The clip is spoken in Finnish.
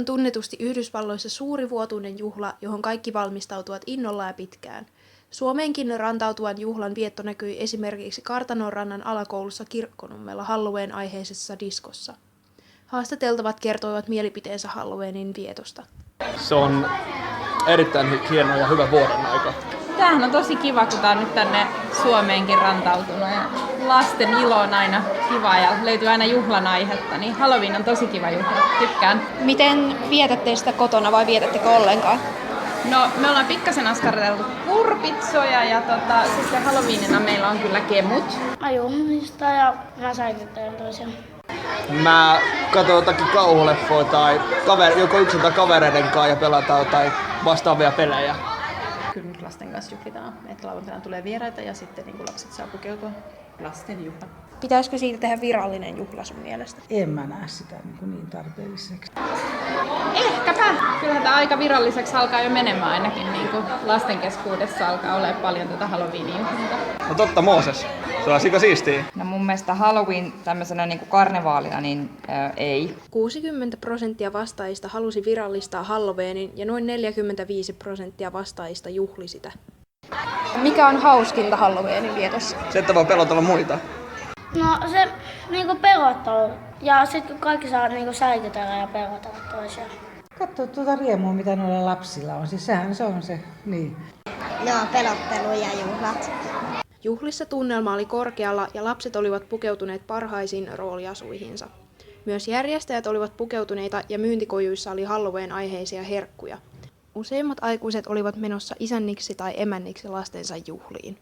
on tunnetusti Yhdysvalloissa suuri vuotuinen juhla, johon kaikki valmistautuvat innolla ja pitkään. Suomeenkin rantautuvan juhlan vietto näkyi esimerkiksi Kartanonrannan alakoulussa Kirkkonummella Halloween-aiheisessa diskossa. Haastateltavat kertoivat mielipiteensä Halloweenin vietosta. Se on erittäin hieno ja hyvä vuoden aika. Tämähän on tosi kiva, kun tää on nyt tänne Suomeenkin rantautunut. Ja lasten ilo on aina kiva ja löytyy aina juhlan aihetta, niin Halloween on tosi kiva juhla. Tykkään. Miten vietätte sitä kotona vai vietättekö ollenkaan? No, me ollaan pikkasen askarteltu kurpitsoja ja sitten Halloweenina meillä on kyllä kemut. Ajumista ja mä säikyttelen toisiaan. Mä katson jotakin kauhuleffoja tai joko yksin tai kavereiden kanssa ja pelataan jotain vastaavia pelejä. Kyllä nyt lasten kanssa juhlitaan, että lauantaina tulee vieraita ja sitten niin lapset saa pukeutua lasten juhla. Pitäisikö siitä tehdä virallinen juhla sun mielestä? En mä näe sitä niin tarpeelliseksi. Ehkäpä. Kyllähän tämä aika viralliseksi alkaa jo menemään ainakin. Niin kuin lasten keskuudessa alkaa olemaan paljon tätä Halloweenin juhlinta. No totta, Mooses. Se on sika siistiä. No mun mielestä Halloween tämmöisenä niin kuin karnevaalina, niin ei. 60% vastaajista halusi virallistaa Halloweenin ja noin 45% vastaajista juhli sitä. Mikä on hauskinta Halloweenin vietossa? Se, että voi pelotella muita. No se niinku pelottelu. Ja sit kun kaikki saa niinku säikytellä ja pelotella toisiaan. Katso tuota riemua, mitä noilla lapsilla on. Siis sehän se on se, niin. Joo, pelottelu ja juhlat. Juhlissa tunnelma oli korkealla ja lapset olivat pukeutuneet parhaisiin rooliasuihinsa. Myös järjestäjät olivat pukeutuneita ja myyntikojuissa oli Halloween-aiheisia herkkuja. Useimmat aikuiset olivat menossa isänniksi tai emänniksi lastensa juhliin.